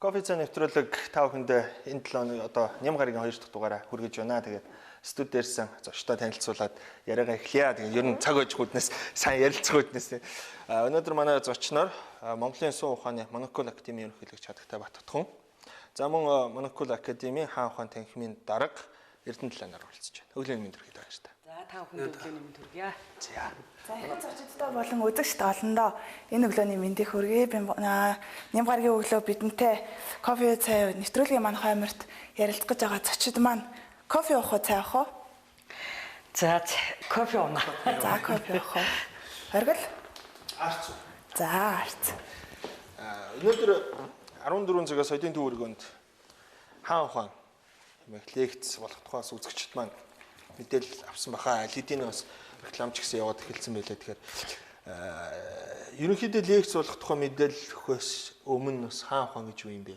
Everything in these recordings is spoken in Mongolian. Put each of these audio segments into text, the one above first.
Кофе цаа нэвтрүүлэг та бүхэнд энэ 7 оны одоо ням гарагийн 2 дахь дугаараа хүргэж байна. Тэгээд студ дээрсэн зочтой танилцуулаад яриагаа эхлэе. Тэгээд ер нь цаг ууж хүүднээс сайн ярилцах хүүднээс өнөөдөр манай зочноор Монголын Суу ухааны Монокул академийн ерөнхийлөгч Хадагтай Баттхан. За мөн Монокул академийн хаан ухаан танхимын дарга Эрдэнэ талаар оролцож байна. Өглөөний мэнд төрхий тааш та. За та бүхэнд өглөөний мэнд хүргье. За их зочдтой болон үзэгчтэй олондоо энэ өглөөний мэндийг хүргэе. Би ням гарагийн өглөө бидэнтэй кофе цай нэвтрүүлгийн маань хойморт ярилцах гэж байгаа зочид маань кофе уух уу цай уух уу? За кофе ууна. За кофе уух уу. Оргил? Арц. За арц. Өнөөдөр 14 цагаас соёлын төвөргөнд хаан ухаан лекц болох тухаас үзэгчд маань мэдээлэл авсан баха. Лидийн бас рекламч гэсэн яваад эхэлсэн байлаа. Тэгэхээр ерөнхийдөө лекц болох тухай мэдээлэл өгөхөөс өмнө бас хаан ухаан гэж юу юм бэ?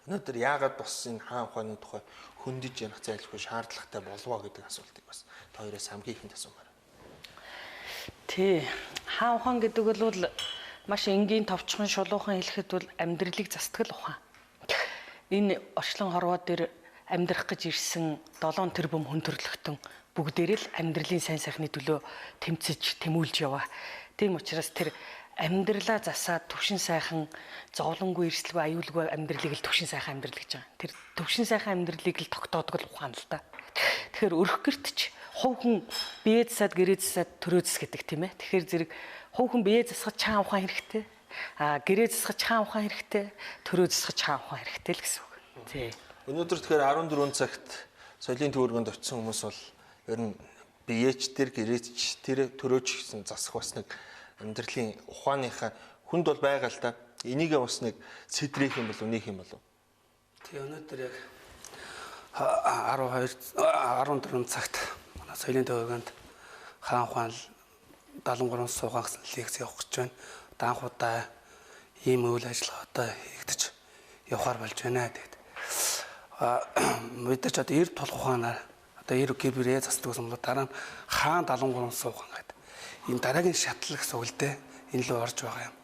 Өнөөдөр яагаад бас энэ хаан ухааны тухай хөндөж ярих зайлшгүй шаардлагатай болвоо гэдэг асуултыг бас та хоёроос хамгийн ихэнд асуумаар. Тий. Хаан ухаан гэдэг бол маш энгийн товчхон шулуухан хэлэхэд бол амьдралыг застгал ухаан. Энэ орчлон хорвоо дээр амьдрах гэж ирсэн 7 тэрбум хүн төрлөختөн бүгдээр л амьдралын сайн сайхны төлөө тэмцэж тэмүүлж яваа. Тийм учраас тэр амьдралаа засаад төвшин сайхан зовлонгүй эрсдэлгүй аюулгүй амьдралыг л төвшин сайхан амьдрал гэж байгаа. Тэр төвшин сайхан амьдралыг л тогтоодог л ухаан л та. Тэгэхээр өрх гэрт ч хувь хүн бие засаад гэрээ засаад төрөө зас гэдэг тийм ээ. Тэгэхээр зэрэг хувь хүн бие засахад чаан ухаан хэрэгтэй. Гэрээ засахад чаан ухаан хэрэгтэй. Төрөө засахад чаан ухаан хэрэгтэй л гэсэн үг. Тий. Өнөөдөр тэгэхээр 14 цагт соёлын төвөргөнд очисон хүмүүс бол ер нь биеч тэр гэрээч тэр төрөөч гэсэн засах бас нэг амьдралын ухааныхаа хүнд бол байгаа л да. Энийгээ бас нэг сэтрэх юм бол үнийх юм болов. Тий өнөөдөр яг 14 цагт манай соёлын төвөргөнд хаан ухаан 73 суугаан гэсэн лекц явах гэж байна. Анхудаа ийм үйл ажиллагаатай хийгдэж явахаар болж байна гэдэг. Мэдээж одоо эрд тулах ухаанаар одоо эрд гэр бүрээ засдаг гэсэн бол дараа нь хаан 73 суугаан гэдэг. Энэ дараагийн шатлал гэсэн үг л дээ. Энэ л орж байгаа юм.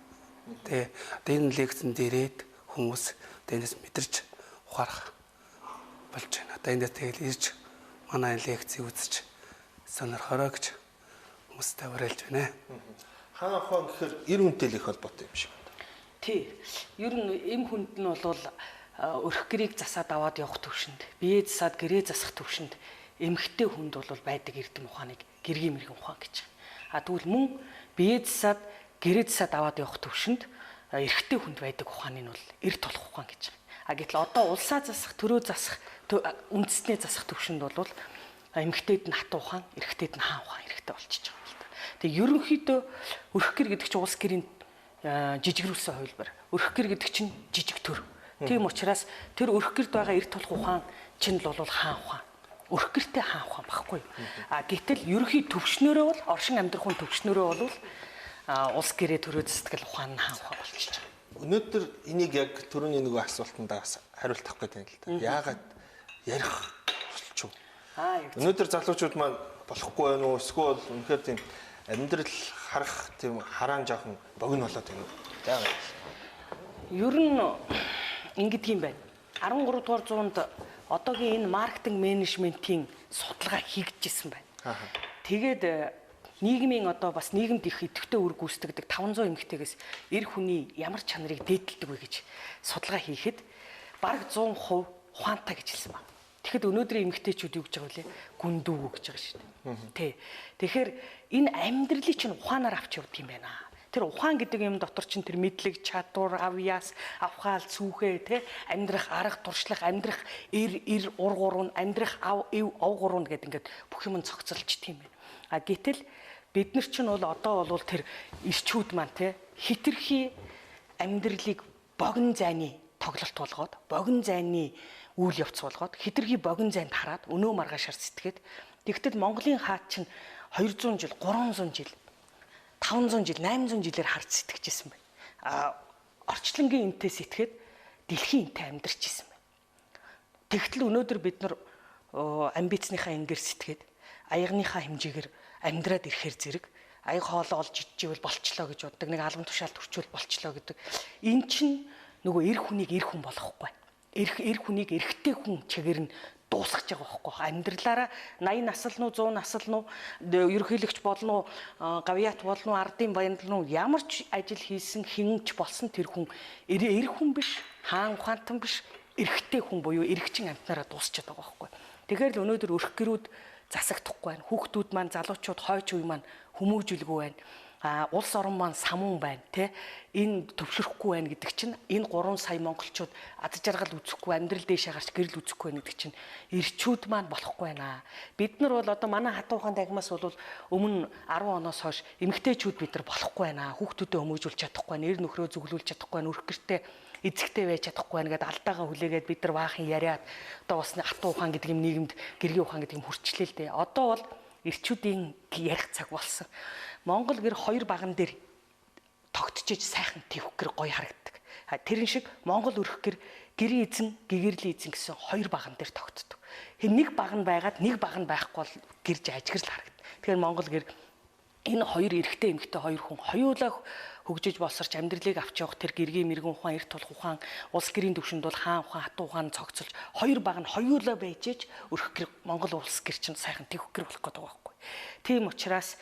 Тэгээ одоо энэ лекцэн дээрээд хүмүүс тэндээс мэдэрч ухаарах болж байна. Одоо эндээс тэгэл ирж манай лекцийг үзэж сонирхороо гэж хүмүүстэй уриалж байна. Хаан ухаан гэхээр эр үнтэй л их холбоотой юм шиг байна. Тий. Ер нь эм хүнд нь бол өрх гэрийг засаад аваад явах төвшөнд, бие засаад гэрээ засах төвшөнд эмхтэй хүнд бол байдаг эрдэм ухааныг гэргийн мэрэгэн ухаан гэж. Тэгвэл мөн бие засаад гэрээ засаад аваад явах төвшөнд эрхтэй хүнд байдаг ухааны нь бол эр тулах ухаан гэж. Гэтэл одоо улсаа засах, төрөө засах, үндэснээ засах төвшөнд бол эмхтэйд нь хатуу ухаан, эрхтэйд нь хаан ухаан хэрэгтэй болчихж байгаа юм л да. Тэгээ ерөнхийдөө өрх гэр гэдэг чинь улс гэрийн жижигрүүлсэн хувилбар. Өрх гэр гэдэг чинь жижиг төр. Тийм учраас тэр өрх гэрд байгаа эрт тулах ухаан чинь л бол хаан ухаан. Өрх гэртэй хаан ухаан багхгүй. Гэтэл ерөнхий төвшнөрөө бол оршин амьдрах хүн төвшнөрөө бол улс гэрээ төрөө зэтгэл ухаан хаан ухаан болчихж байгаа. Өнөөдөр энийг яг түрүүний нэг асуултандаа бас хариулт авах гэдэг юм л да. Яагаад ярих болчих вэ? Өнөөдөр залуучууд маань болохгүй байна уу? Эсвэл үнэхээр тийм амьдрал харах тийм хараан жоохон богино болоод байна уу? Яагаад? Ер нь ингэдэг юм байна. 13 дугаар зуунд одоогийн энэ маркетинг менежментийн судалгаа хийгдчихсэн байна. Тэгээд нийгмийн одоо бас нийгэмд их идэвхтэй үр гүйцэтгэдэг 500 эмэгтэйгээс эр хүний ямар чанарыг дээдэлдэг вэ гэж судалгаа хийхэд бараг 100% ухаантай гэж хэлсэн байна. Тэгэхэд өнөөдрийн эмэгтэйчүүд юу гэж байгаа вэ? Гүндүү гэж байгаа шүү дээ. Тэ. Тэгэхээр энэ амьдралыг чинь ухаанаар авч явдаг юм байна. Тэр ухаан гэдэг юм дотор чинь тэр мэдлэг, чадвар, авьяас, авхаал, цүүхээ, тэ амьдрах арга туршлах, амьдрах эр ургуурн, амьдрах ав овгуурн гэдэг ингээд бүх юм цогцолж тийм байна. Гэтэл бид нар чинь бол одоо бол тэр ирчүүд маань тэ хитрхи амьдралыг богино зайны тоглолт болгоод, богино зайны үйл явц болгоод, хитрхи богино зайд хараад өнөө маргаашаар сэтгэхэд тэгтэл Монголын хаад чинь 200 жил, 300 жил 500 жил, 800 жилээр харж сэтгэжсэн байна. Орчлонгийн энтэй сэтгэхэд дэлхийн энтэй амьдарч исэн байна. Тэгтэл өнөөдөр бид нар амбицныхаа энгээр сэтгэхэд аягныхаа хэмжээгээр амьдраад ирэхээр зэрэг аяг хоолоо олж идчихвэл болчлоо гэж боддог. Нэг албан тушаалд хүрчвэл болчлоо гэдэг. Эн чинь нөгөө эр хүнийг эр хүн болохгүй. Эр хүнийг эрэгтэй хүн чигээр нь дуусгаж байгаа байхгүй. Амьдралаараа 80 насл нь 100 насл нь ерөнхийлөгч болно уу, гавьяат болно уу, ардын баянлал нь ямар ч ажил хийсэн хинч болсон тэр хүн эр хүн биш, хаан ухаантан биш, эрэгтэй хүн буюу эрэгчин амьтнараа дуусчихад байгаа байхгүй. Тэгэхээр л өнөөдөр өрх гэрүүд засагдахгүй байна. Хүүхдүүд маань, залуучууд, хойч үе маань хүмүүжүүлгүй байна. Улс орон маань самуун байна, тэ. Энэ төвшөрөхгүй байна гэдэг чинь энэ 3 сая монголчууд ад жаргал үзэхгүй, амьдрал дээшээ гарч гэрэл үзэхгүй байна гэдэг чинь эрчүүд маань болохгүй байна. Бид нар бол одоо манай хатуу ухаан тагмаас бол өмнө 10 оноос хойш эмэгтэйчүүд бид нар болохгүй байна. Хүүхдүүдэд өмөөжүүлж чадахгүй байна, эр нөхрөө зүглүүлж чадахгүй байна, өрх гэртээ эзэгтэй байж чадахгүй байна гэдээ алдаагаа хүлээгээд бид нар баахан яриад одоо бас хатуу ухаан гэдэг юм нийгэмд гэргийн ухаан гэдэг юм хүрчлээ л дээ. Одоо бол эрчүүдийн ярих цаг болсон. Монгол гэр 2 баган дээр тогтчихж сайхан твх гэр гоё харагддаг. Тэрэн шиг Монгол өрх гэр гэрийн эзэн, гэгэрлийн эзэн гэсэн 2 баган дээр тогтдог. Нэг баг нь байгаад нэг баг нь байхгүй бол гэрж ажигэрл харагдана. Тэгэхээр Монгол гэр энэ 2 эрэгтэй эмэгтэй 2 хүн хоёулаа хөгжиж болсорч амьдралыг авч явах тэр гэргийн мэрэгэн ухаан, эрт тулах ухаан, улс гэрийн төвшөнд бол хаан ухаан, хатуу ухаан цогцолж 2 баг нь хоёулаа байж ээж өрх гэр Монгол улс гэр чинь сайхан твх гэр болох гэдэг байгаа байхгүй. Тийм учраас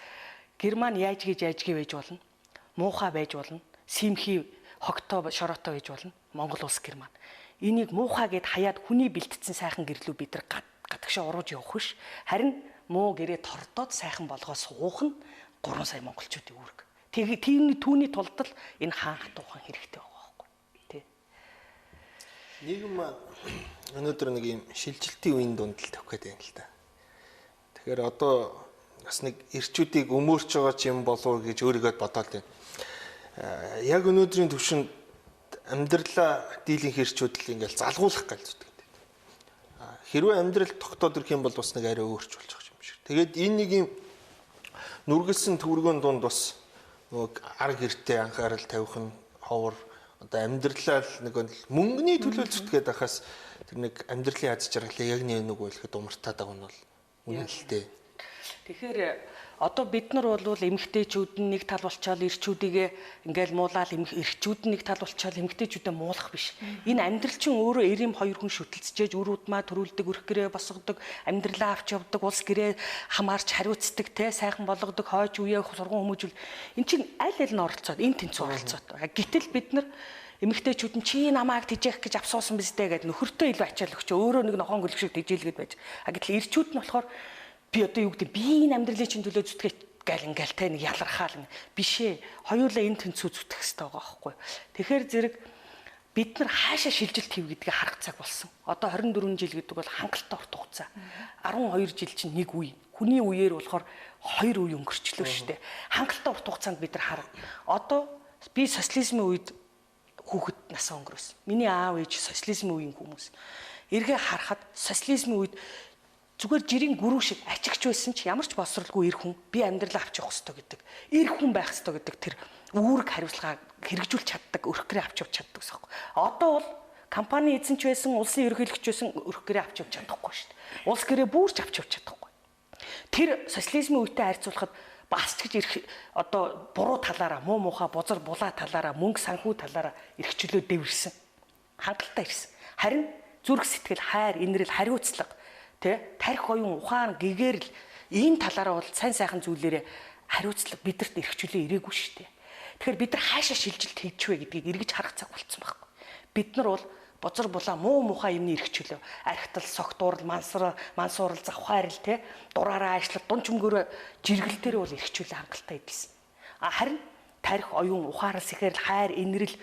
гэр маань яаж гэж ажиг байж болно, муухай байж болно, симхий хогтоо шороотой байж болно Монгол улс гэр маань. Энийг муухай гэд хаяад хүний бэлтгэсэн сайхан гэрлүү бид нар гадагшаа урууж явах биш. Харин муу гэрээ тордоод сайхан болгоо суух нь 3 сая монголчуудын үүрэг. Тийм түүний тулд л энэ хаан хатуу ухаан хэрэгтэй байгаа байхгүй тий. Нийгэм өнөөдөр нэг юм шилжилтийн үеийн дунд л тавих гэдэг юм л та. Тэгэхээр одоо бас нэг эрчүүдийг өмөрч байгаа юм болов гэж өөрийгөө бодоод байна. Яг өнөөдрийн төвшөнд амьдралаа дийлэнх эрчүүд л ингээл залгуулах гэж зүтгэдэг. Хэрвээ амьдрал тогтоод ирэх юм бол бас нэг арай өөрч болж байгаа юм шиг. Тэгээд энэ нэг юм нүргэлсэн төвөргөөн дунд бас нөгөө ар гэртээ анхаарал тавих нь ховор одоо амьдралаа л нэг мөнгөний төлөө зүтгээд байхаас тэр нэг амьдралын аз жаргалыг яг нэг ойлгоход умартаад байгаа нь бол үнэн л дээ. Тэгэхээр одоо бид нар бол эмэгтэйчүүд нь нэг тал болчоод эрчүүдийгээ ингээл муулаад эрчүүд нь нэг тал болчоод эмэгтэйчүүдэд муулах биш. Энэ амьдрал чинь өөрөө эрэм 2 хүн шүтэлцэж үр удмаа төрүүлдэг, өрх гэрээ босгодог, амьдралаа авч явдаг, улс гэрээ хамаарч хариуцдаг, те сайхан болгодог, хойч үеэ сургууль хүмүүжүүл. Эн чинь аль нь оролцоод, энэ тэнцүү оролцоод. Гэтэл бид нар эмэгтэйчүүд нь чи намайг тижээх гэж авсуусан биз дээ гэд нөхөртөө илүү ачаал өгч өөрөө нэг нохон гөлөг шиг тижээлгээд байж. Гэтэл эрчүүд нь болохоор би одоо юу гэдэг би энэ амьдралын чинь төлөө зүтгэж гал ингээл те нэг ялархаал биш ээ. Хоёулаа энэ тэнцүү зүтгэх хэрэгтэй байгаа байхгүй. Тэгэхээр зэрэг бид нар хаашаа шилжилт хийв гэдгийг харах цаг болсон. Одоо 24 жил гэдэг бол хангалттай урт хугацаа. 12 жил чинь нэг үе. Хүний үеэр болохоор 2 үе өнгөрчлөө шүү дээ. Хангалттай урт хугацаанд бид нар харав. Одоо би социализмын үед хүүхэд насаа өнгөрөөсөн. Миний аав ээж социализмын үеийн хүмүүс. Эргээ харахад социализмын үед зүгээр жирийн гүрүү шиг ачигч байсан ч ямар ч боловсралгүй эр хүн би амьдралаа авч явах хэрэгтэй гэдэг. Эр хүн байх хэрэгтэй гэдэг тэр үүрэг хариуцлага хэрэгжүүлж чаддаг, өрх гэрээ авч явж чаддаг гэсэн юм. Одоо бол компани эзэн ч байсан, улсын ерөнхийлөгч байсан өрх гэрээ авч явж чадахгүй шүү дээ. Улс гэрээ бүрч авч явж чадахгүй. Тэр социализмын үетэй харьцуулахад бас ч гэж одоо буруу талаараа, муу муухай бузар булаа талаараа, мөнгө санхүү талаараа эрхчлөө дэвэрсэн. Хангалттай ирсэн. Харин зүрх сэтгэл, хайр, инрэл, хариуцлага тарих оюун ухаан гэгэрл ийм талаараа бол сайн сайхан зүйлээрээ хариуцлага бидэрт эрхчлөө ирээгүй шүү дээ. Тэгэхээр бид нар хаашаа шилжилт хийж вэ гэдгийг эргэж харах цаг болцсон байхгүй. Бид нар бол бузар булаа муу мухай юмны эрхчлөө архитал, согтуурал, мансуурал, завхаарл дураараа ажиллах, дун чөмгөөрөө жиргэлтээр бол эрхчлөө хангалттай идэлсэн. Харин тарих оюун ухаарал, сэхэрл, хайр, инрэл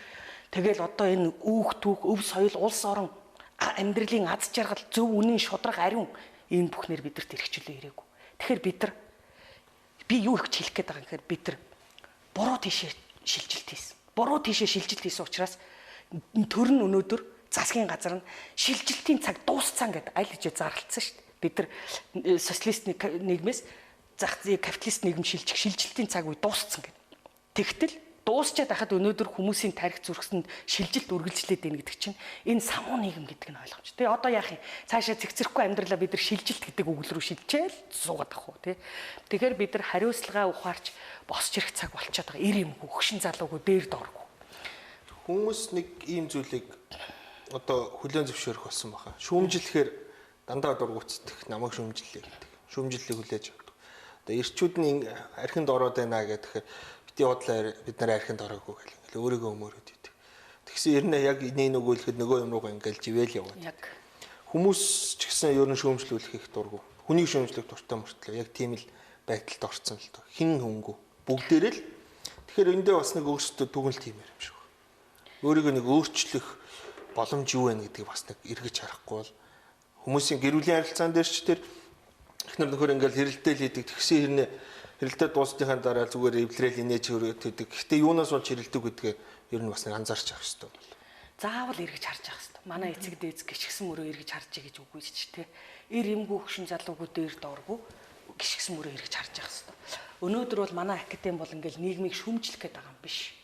тэгэл одоо энэ үүх түүх, өв соёл, улс орон амьдралын аз жаргал, зөв үнэн, шудраг, ариун энэ бүхнээр бидэрт эрхчлөө ирээгүй. Тэгэхээр бид нар би юу хэлэх гээд байгаа юм гэхээр бид нар буруу тийшээ шилжилт хийсэн. Буруу тийшээ шилжилт хийсэн учраас төр нь өнөөдөр засгийн газар нь шилжилтийн цаг дуусцсан гэдэг аль хэзээ зарлалцсан шүү дээ. Бид нар социалист нийгмээс зах зээг капиталист нийгэм шилжилтийн цаг үе дуусцсан гэдэг. Тэгтэл дуусчаад байхад өнөөдөр хүмүүсийн тарих зүрхсэнд шилжилт үргэлжлээд байна гэдэг чинь энэ самуу нийгэм гэдэг нь ойлгомж. Тэгээ одоо яах юм? Цаашаа цэгцэрэхгүй амьдралаа бид нар шилжилт гэдэг үг рүү шилжээл суугаад ах уу тий. Тэгэхээр бид нар хариуцлагаа ухаарч босч ирэх цаг болчиход байгаа. Ир юмгүй, хөшин залуугүй, дээр дооргүй. Хүмүүс нэг ийм зүйлийг одоо хүлээн зөвшөөрөх болсон баха. Шүүмжлэхээр дандаа дургуутсдах намайг шүүмжлэлээ гэдэг. Шүүмжлэлийг хүлээж авдаг. Одоо эрчүүд нь архинд ороод байна гэхээр бити бодлоо бид нараа архинд ороогүй гэл ингээл өөрийгөө өмөрөөд идэг. Тэгсэн ер нь яг энийг нөгөөлөхөд нөгөө юм руугаа ингээл живээл яваад. Яг Хүмүүс ч гэсэн ер нь шүүмжлүүлэх их дургу. Хүнийг шүүмжлэх дуртай мөртлөө яг тийм л байдалд орцсон л доо. Хин хөнгө бүгдээрээ л тэгэхээр эндээ бас нэг өөрсдөө дүгнэлт хиймээр юм шиг. Өөрийгөө нэг өөрчлөх боломж юу вэ гэдгийг бас нэг эргэж харахгүй бол хүмүүсийн гэр бүлийн харилцаан дээр ч тэр эхнэр нөхөр ингээл хэрэлдээл хийдэг. Тэгсэн хэрэлдээ дуусныхаа дараа зүгээр эвлэрэл инээж хөрөөд. Гэхдээ юунаас болж хэрэлдэг гэдгээ ер нь бас нэг анзаарч авах хэрэгтэй. заавал эргэж харж явах хэрэгтэй. Манай эцэг дээз гიშгсэн мөрөө эргэж харж гэж үгүй ч тэ. Эр эмгүү хөшин залуугүй дээр дооргүй гიშгсэн мөрөө эргэж харж явах хэрэгтэй. Өнөөдөр бол манай академи бол ингээл нийгмийг шүмжлэх гэдэг юм биш.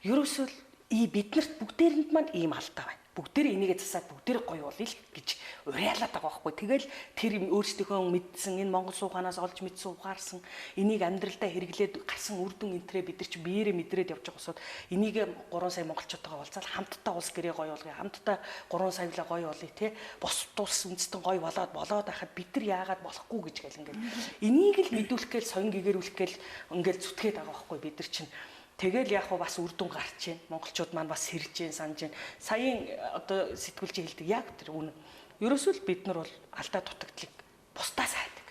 Ерөөсөө биднэрт бүгдээрэнд маань ийм алдаа байна. Бүгдээр энийгээ засаад бүгдээр гоё болъё л гэж уриалаад байгаа байхгүй. Тэгэл тэр өөрсдийнхөө мэдсэн энэ Монгол суугаанаас олж мэдсэн ухаарсан энийг амьдралдаа хэрэглээд гарсан үр дүн энтрээ бид нар ч биеэрээ мэдрээд явж байгаа усуд энийг 3 сая монголчуудаа уулзаад хамтдаа улс гэрээ гоё болгоё, хамтдаа 3 саялаа гоё болъё те. Бос тус үндэстэн гоё болоод байхад бид нар яагаад болохгүй гэж гэл ингээд энийг л мэдүүлэх гээл соён гэгэрүүлэх гээл ингээд зүтгээд байгаа байхгүй бид нар чинь. Тэгэл яг хуу бас үр дүн гарч байна. Монголчууд маань бас сэрж जैन санаж байна. Саяын одоо сэтгүүлч хэлдэг яг тэр үнэ. Ерөөсөө л бид нар бол алдаа дутагдлыг бусдаас хайдаг.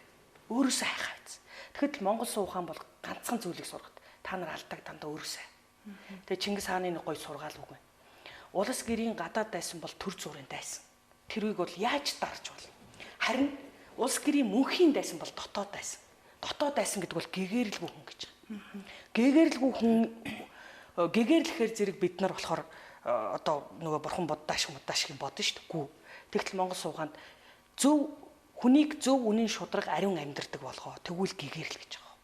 Өөрөөсөө хайхаа биз. Тэгэхэд Монгол суу ухаан бол ганцхан зүйлийг сургад. Та нар алдааг дандаа өөрөөсөө. Тэгээ Чингис хааны нэг гоё сургаал үг байна. Улас гэрийн гадаад дайсан бол төр зүрийн дайсан. Тэрийг бол яаж дарж болно? Харин улс гэрийн мөнхийн дайсан бол дотоод дайсан. Дотоод дайсан гэдэг бол гэгэрэлгүй хүн гэж. Гэгэрэлгүй хүн гэгэрлэхээр зэрэг бид нар болохоор одоо нөгөө бурхан боддааш шиг бодно шүү дээ. Тэгтэл Монгол суугаанд хүнийг зөв үнийн шудраг ариун амьдэрдэг болгоо. Тэгвэл гэгэрэл гэж байгаа.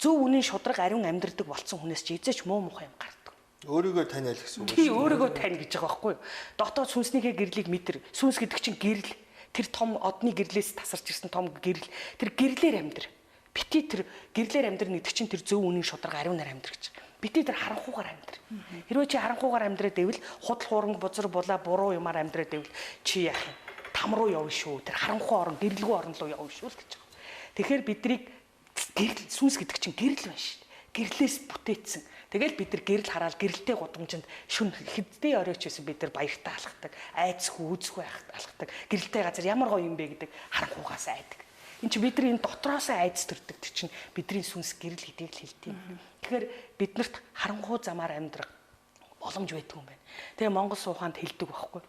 Зөв үнийн шудраг ариун амьдэрдэг болсон хүнээс ч эзэж муу мухай юм гардаг. Өөрийгөө таниал гэсэн үг. Тий, өөрийгөө тань гэж байгаа байхгүй юу? Дотоод сүнснийхээ гэрлийг мэдэр. Сүнс гэдэг чинь гэрэл. Тэр том одны гэрлээс тасарч ирсэн том гэрэл. Тэр гэрлээр амьдэр. Бити тэр гэрлээр амьдрэх гэдэг чинь тэр зөв үнийн шудраг ариунаар амьдрэх гэж. Бити тэр харанхуугаар амьдр. Хэрвээ чи харанхуугаар амьдраад байвал худал хуурмаг бузар булаа буруу юмар амьдраад байвал чи яах юм? Там руу явна шүү. Тэр харанхуй орон гэрлгүй орон руу явна шүү л гэж байгаа. Тэгэхээр бидрийг гэрэл сүнс гэдэг чинь гэрэл байна шүү. Гэрлээс бүтээсэн. Тэгэл бид нар гэрэл хараад гэрэлтэй гудамжинд шүн хэддээ оройч байсан бид нар баяртаа алхдаг. Айцгүй үзгүй алхдаг. Гэрэлтэй газар ямар гоё юм бэ гэдэг харанхуугаас айдаг. Энд чи бидний энэ дотроос айдас төрдөг чинь бидний сүнс гэрэл гэдгийг л хэлдэг юм. Тэгэхээр биднэрт харанхуй замаар амьдрах боломж байдаг юм байна. Тэгээ Монгол сууханд хэлдэг байхгүй.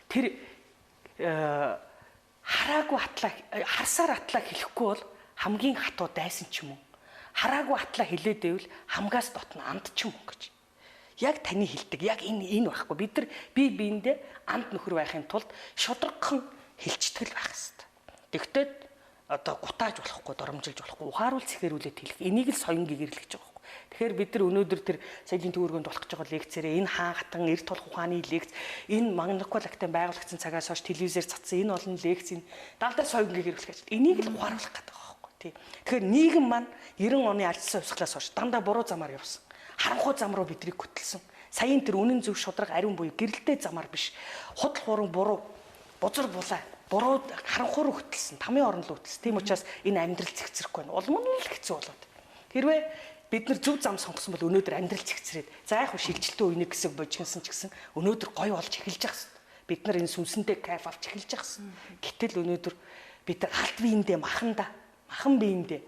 Тэр хараагүй атлаа харсаар атлаа хэлэхгүй бол хамгийн хатуу дайсан ч юм уу. Хараагүй атлаа хэлээд байвал хамгаас дотно анд ч юм уу гэж. Яг таны хэлдэг. Яг энэ байхгүй. Бид нар бие биендээ анд нөхөр байхын тулд шудрагхан хэлцтгэл байх хэрэгтэй. Тэгвэл одоо гутааж болохгүй, доромжилж болохгүй, ухааруул цэхэрүүлээд хэлэх. Энийг л соён гэгэрлэж байгаа байхгүй. Тэгэхээр бид нар өнөөдөр тэр соёлын төвөргөнд болох гэж байгаа лекцээрээ энэ хаан хатан эрт толх ухааны лекц, энэ Магнакул актын байгуулагдсан цагаас хойш телевизээр цацсан энэ олон лекцийн далдар соён гэгэрлэх гэж. Энийг л ухааруулах гэдэг байгаа байхгүй тий. Тэгэхээр нийгэм маань 90 оны альцсан хувьсгалаас хойш дандаа буруу замаар явсан. Харанхуй зам руу бидрийг хөтлсөн. Саяын тэр үнэн зөв шудраг ариун буюу гэрэлтэй замаар биш. Худал хууран буруу, бузар булаа буруу харанхуй руу хөтлсөн, тамийн орон руу хөтлсөн. Тийм учраас энэ амьдрал цэгцэрэхгүй байна. Улам нь л хэцүү болоод. Хэрвээ бид нар зөв зам сонгосон бол өнөөдөр амьдрал цэгцрээд за яг хөө шилжилтийн үеийн хэсэг божигнсан ч гэсэн өнөөдөр гоё болж эхэлж байгаа юм. Бид нар энэ сүнсэндээ кайф авч эхэлж байгаа юм. Гэтэл өнөөдөр бид нар алт биендээ махан биендээ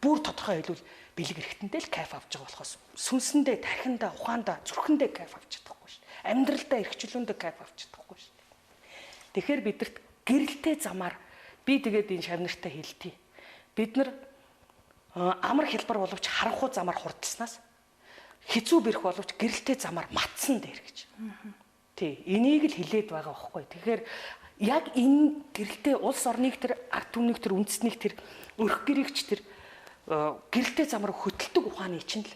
бүр тодорхой хэлбэл бэлэг эрэхтэндээ л кайф авч байгаа болохоос сүнсэндээ тархиндаа ухаандаа зүрхэндээ кайф авч чадахгүй шүү. Амьдралдаа эрхчлөөндөө кайф авч чадахгүй шүү. Тэгэхээр бидэрт гэрэлтэй замаар би тэгээд энэ шавнартай хэлтий. Бид нар амар хэлбэр боловч харанхуй замаар хурдснаас хэцүү бэрх боловч гэрэлтэй замаар матсан дээр гэж. Тий, энийг л хэлээд байгаа байхгүй. Тэгэхээр яг энэ гэрэлтэй улс орныг тэр ард түмнийг тэр үндэснийг тэр өрх гэрэгч тэр гэрэлтэй замаар хөтэлдэг ухааны чинь л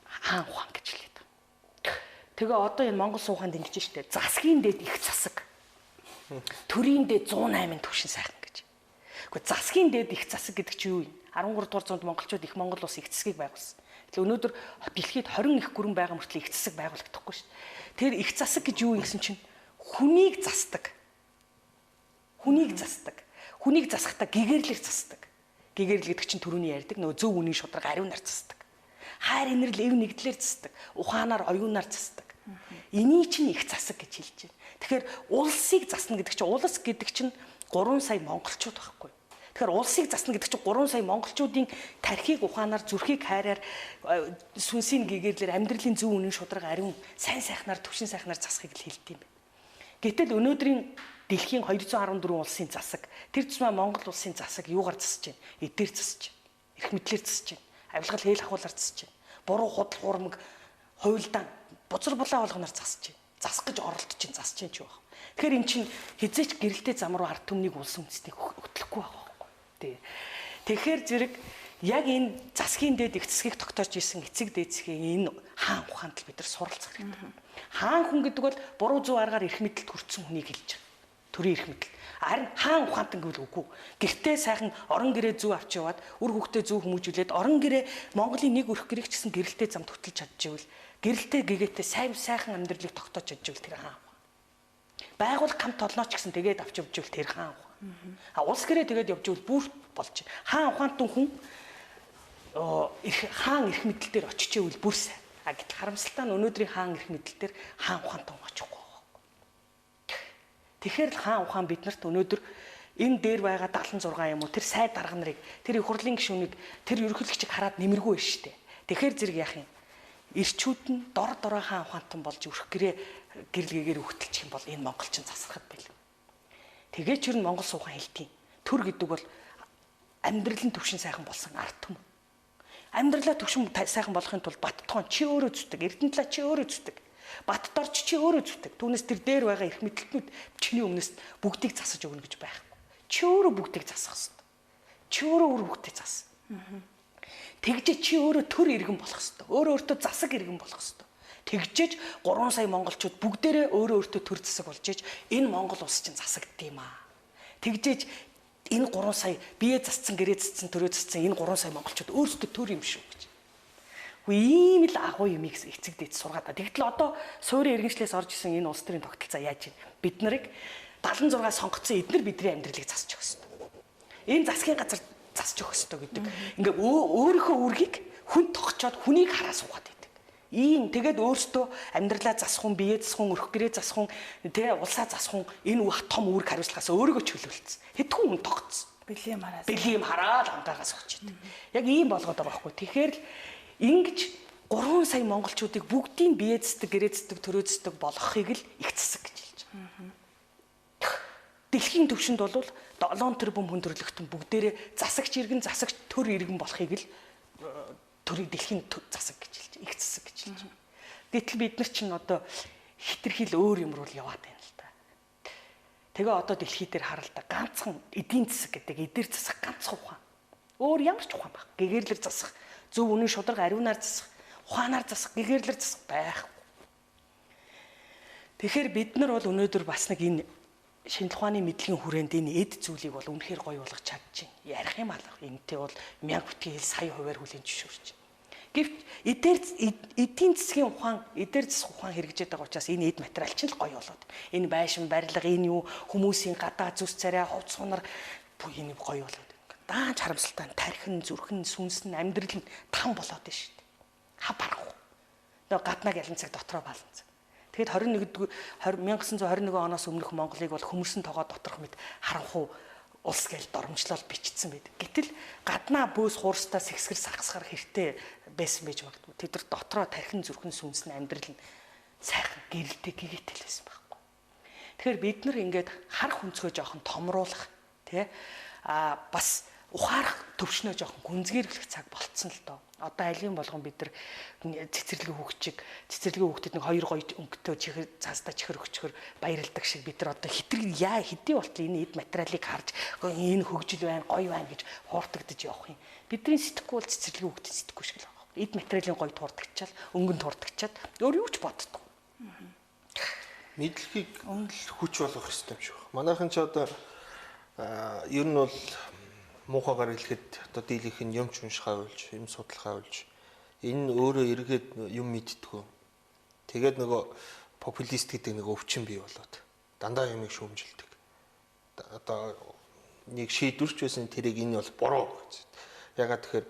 хаан ухаан гэж хэлээд байгаа. Тэгээ одоо энэ Монгол сууханд ингэж штэ засгийн дээд их засаг. Төрийн дээд 108-ын төвшин сайхан гэж. Гэхдээ засгийн дээд их засаг гэдэг чинь юу юм? 13 дугаар зуунд монголчууд их Монгол улс их засгийг байгуулсан. Тэгэхээр өнөөдөр дэлхийд 20 их гүрэн байгаа мөртлөө их засаг байгуулагдахгүй шүү дээ. Тэр их засаг гэж юу юм гэсэн чинь хүнийг засдаг. Хүнийг засдаг. Хүнийг засахдаа гэгэрлэр засдаг. Гэгэрлэл гэдэг чинь түрүүний ярьдаг нөгөө зөв үнийн шударга ариунаар засдаг. Хайр инрэл эв нэгдлэр засдаг. Ухаанаар оюунаар засдаг. Энийг чинь их засаг гэж хэлж байна. Тэгэхээр улсыг засна гэдэг чинь улс гэдэг чинь 3 сая монголчууд байхгүй. Тэгэхээр улсыг засна гэдэг чинь 3 сая монголчуудын тархийг ухаанаар зүрхийг хайраар сүнсийн гэгэрлэр амьдралын зөв үнийн шударга ариун сайн сайхнаар төвшин сайхнаар засахыг л хэлдэг юм байна. Гэтэл өнөөдрийн дэлхийн 214 улсын засаг тэр тусмаа Монгол улсын засаг юугаар засаж байна? Эдгээр засаж байна. Эрх мэдлэр засаж байна. Авилгал хээл ахуулаар засаж байна. Буруу худал хуурмаг хуйлдаан бузар булаа болгоноор засаж байна. Засах гэж оролдож чинь засаж чинь ч байх. Тэгэхээр эн чинь хизээч гэрэлтэй зам руу ард түмнийг улсын үндэстнийг хөтлөхгүй байгаа байхгүй. Тий. Тэгэхээр зэрэг яг энэ засгийн дээд их засгийг тогтоож исэн эцэг дээдсгийн энэ хаан ухаанд л бид нар суралцах хэрэгтэй. Хаан хүн гэдэг бол буруу зүй аргаар эрх мэдэлд хүрсэн хүнийг хэлж байгаа. Төрийн эрх мэдэл. Харин хаан ухаантай гэвэл үгүй. Гэртээ сайхан орон гэрээ зүү авч яваад үр хөвгтөө зүү хүмүүжүүлээд орон гэрээ Монголын нэг өрх гэрээг ч гэсэн гэрэлтэй замд хөтлөж чадчихвэл гэрэлтэй гэгээтэй сайхан амьдралыг тогтоож чадчихвэл тэр хаан ухаан. Байгууллага хамт толнооч гэсэн тэгээд авч явжвэл тэр хаан ухаан. Улс гэрээ тэгээд явжвэл бүр болж байна. Хаан ухаантай хүн хаан эрх мэдэл дээр очиж ивэл бүр сайн. Гэтэл харамсалтай нь өнөөдрийн хаан эрх мэдэл дээр хаан ухаантай хүн очихгүй. Тэгэхээр хаан ухаан биднэрт өнөөдөр энэ дээр байгаа 76 юм уу тэр сай дарга нарыг тэр их хурлын гишүүнийг тэр ерөнхийлөгчийг хараад нэмэргүй байна шүү дээ. Тэгэхээр зэрэг яах юм? Ирчүүд нь дор дороо хаан ухаантан болж өрх гэрээ гэрэлгээгээр өгтөлчих юм бол энэ монголчин засахад байл. Тэгээ ч юу н монгол суухан хэлтийн. Төр гэдэг бол амьдралын төвшин сайхан болсон ард түмэн. Амьдралаа төвшин сайхан болохын тулд баттгоон чи өөрөө зүтдэг, эрдэнэтлээ чи өөрөө зүтдэг. Баттдорч чи өөрөө зүтдэг. Түүнээс тэр дээр байгаа эрх мэдэлтнүүд чиний өмнөөс бүгдийг засаж өгнө гэж байхгүй. Чи өөрөө бүгдийг засах хэрэгтэй. Чи өөрөө үр бүгдийг зас. Тэгжээ чи өөрөө төр иргэн болох хэрэгтэй. Өөрөө өөртөө засаг иргэн болох хэрэгтэй. Тэгжээж 3 сая монголчууд бүгдээрээ өөрөө өөртөө төр засаг болж иж энэ монгол улс чинь засагдд юм аа. Тэгжээж энэ 3 сая бие засцсан, гэрээ засцсан, төрөө засцсан энэ 3 сая монголчууд өөрсдөө төр юм шүү гэж. Ийм л агуу юм эцэг дээд сургаад та. Тэгтэл одоо суурийн иргэншлээс орж исэн энэ улс төрийн тогтолцоо яаж юм? Бид нарыг 76 сонгогдсон эдгээр бидний амьдралыг засчих ёстой. Энэ засгийн газар засчих ёстой гэдэг. Ингээ өөрийнхөө үргийг хүн тогтчоод хүнийг хараа суугаад байдаг. Ийм тэгээд өөртөө амьдралаа засах хүн, биеэ засах хүн, өрх гэрээ засах хүн, тэгээ улсаа засах хүн энэ том үүрэг хариуцлагаас өөрийгөө чөлөөлцсөн. Хэдхэн хүн тогтсон. Бэлийм хараад амгаагаас өгч идэв. Яг ийм болгоод байгаа байхгүй. Тэгэхээр ингэж 3 сая монголчуудыг бүгдийг биеэцдэг, гэрээцдэг, төрөөцдөг болгохыг л их засаг гэж хэлж байгаа. Дэлхийн түвшинд бол 7 тэрбум хүн төрлөختөн бүгдээрээ засагч иргэн, засагч төр иргэн болохыг л төрийн дэлхийн засаг гэж хэлж байгаа. Их засаг гэж хэлж байгаа. Гэтэл бид нар чинь одоо хитрхийл өөр юм руу яваад байна л да. Тэгээ одоо дэлхий дээр хараа л да. Ганцхан эдийн засаг гэдэг эдгээр засаг ганцхан ухаан. Өөр ямар ч ухаан баг. Гэгэрлэр засах, зөв үнийн шударга ариунаар засах, ухаанаар засах, гэгэрлэр засах байхгүй. Тэгэхээр бид нар бол өнөөдөр бас нэг энэ шинжлэх ухааны мэдлэгийн хүрээнд энэ эд зүйлийг бол үнэхээр гоё болгож чадчих. Ярих юм алах. Энэтэй бол 1000 бүтгийн хэл сая хувиар хүлэн зөвшөөрч. Гэвч эдийн засгийн ухаан, эдгээр засах ухаан хэрэгжээд байгаа учраас энэ эд материал чинь л гоё болоод. Энэ байшин, барилга, энэ юу хүмүүсийн гадаа зүс царай, хувц сунар бүх энэ гоё болоод. Даанч харамсалтай тархин, зүрхэн, сүнс нь амьдрал нь там болоод байна шүү дээ. Хав барахгүй. Тэгээ гаднаг ялан цаг дотроо балан цаг. Тэгэд 1921 оноос өмнөх Монголыг бол хөмөрсөн тоогоо доторх мэд харанхуу улс гэж дормжлол бичсэн байдаг. Гэтэл гаднаа бөөс хуурстаа сэгсгэр сагсгаар хэрэгтэй байсан байж магадгүй. Тэд нар дотроо тархин зүрхэн сүнс нь амьдрал нь сайхан гэрэлтэй гэгээтэй л байсан байхгүй. Тэгэхээр бид нар ингээд харах өнцгөө жоохон томруулах тий бас ухаарах төвшнөө жоохон гүнзгийрлэх цаг болцсон л доо. Одоо алийн болгон бид нар цэцэрлэгийн хүүхдэд нэг 2 гоё өнгөтэй чихэр цаастаа чихэр өчгөр баярлдаг шиг бид нар одоо хэдий болтол энэ эд материалыг харж энэ хөгжил байна, гоё байна гэж хууртагдаж явах юм. Бидний сэтгэхгүй бол цэцэрлэгийн хүүхдэд сэтгэхгүй шиг л байна. Эд материалын гоё туурдагчаал, өнгөнд туурдагчаад өөр юу ч боддог. Мэдлэгийг хүч болгох хэрэгтэй юм шиг байна. Манайхан ч одоо ер нь бол муухайгаар хэлэхэд одоо дийлийнх нь юм ч уншихаа болж, юм судлахаа болж энэ өөрөө эргээд юм мэдтгүү. Тэгээд нөгөө популист гэдэг нэг өвчин бий болоод дандаа юмыг шүүмжилдэг. Одоо нэг шийдвэрч байсан тэрийг энэ бол буруу гэж. Ягаад тэгэхээр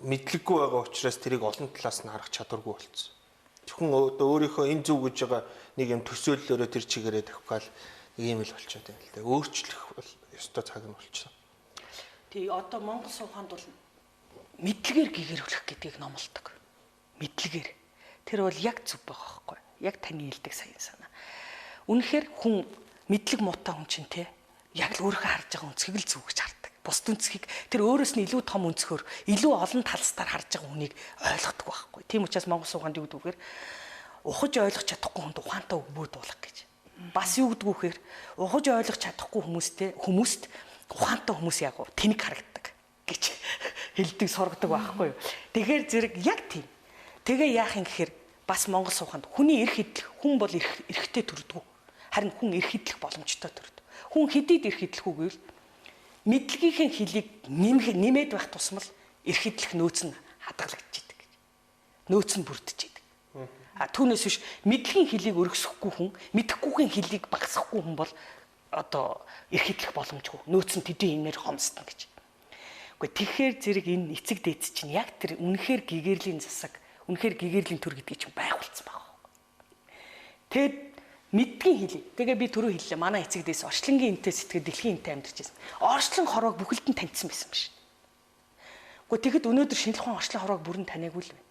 мэдлэггүй байгаа учраас тэрийг олон талаас нь харах чадваргүй болсон. Зөвхөн одоо өөрийнхөө энэ зөв гэж байгаа нэг юм төсөөллөөрөө тэр чигээрээ тавих гал нэг юм л болчиход байна л да. Өөрчлөх бол ёстой цаг нь болчихсон. Тий одоо Монгол сууханд бол мэдлэгээр гэгэрүүлэх гэдгийг номлодог. Мэдлэгээр. Тэр бол яг зөв байгаа байхгүй. Яг таны хэлдэг сайн санаа. Үнэхээр хүн мэдлэг муутай хүн чинь те яг л өөрийнхөө харж байгаа өнцгийг л зөв гэж хардаг. Бусд өнцгийг тэр өөрөөс нь илүү том өнцгөр илүү олон талстаар харж байгаа хүнийг ойлгодог байхгүй. Тийм учраас Монгол сууганд юу гэдгээр ухаж ойлгох чадахгүй хүнд ухаантай өгбөө дуулах гэж. Бас юу гэдгүүхээр ухаж ойлгох чадахгүй хүмүүст ухаантай хүмүүс яг тэнэг харагддаг гэж хэлдэг сургадаг байхгүй юу. Тэгэхээр зэрэг яг тийм. Тэгээ яах юм гэхээр бас Монгол сууханд хүний эрх хэдлэх хүн бол эрхтэй төрдөг. Харин хүн эрх хэдлэх боломжтой төрдөг. Хүн хэдийд эрх хэдлэх үгээр мэдлэгийнхээ хилийг нэмээд байх тусмал эрх хэдлэх нөөц нь хадгалагдчихэдэг гэж. Нөөц нь бүрдчихэдэг. Түүнээс биш мэдлэгийн хилийг өргөсөхгүй хүн, мэдэхгүйгийн хилийг багасгахгүй хүн бол одоо эрх хэдлэх боломжгүй. Нөөц нь тэдний инээр хомсдно гэж. Гэхдээ тэгэхээр зэрэг энэ эцэг дээдс чинь яг тэр үнэхээр гэгэрлийн засаг, үнэхээр гэгэрлийн төр гэдгийг чинь байгуулсан байна. Тэгэд мэдгийн хэлий. Тэгээ би түрүү хэллээ. Манай эцэг дээс орчлонгийн энтэй сэтгэл дэлхийн энтэй амьдарч байсан. Орчлон хорвоог бүхэлд нь таньсан байсан биш. Гэхдээ тэгэд өнөөдөр шинэлхэн орчлон хорвоог бүрэн таниагүй л байна.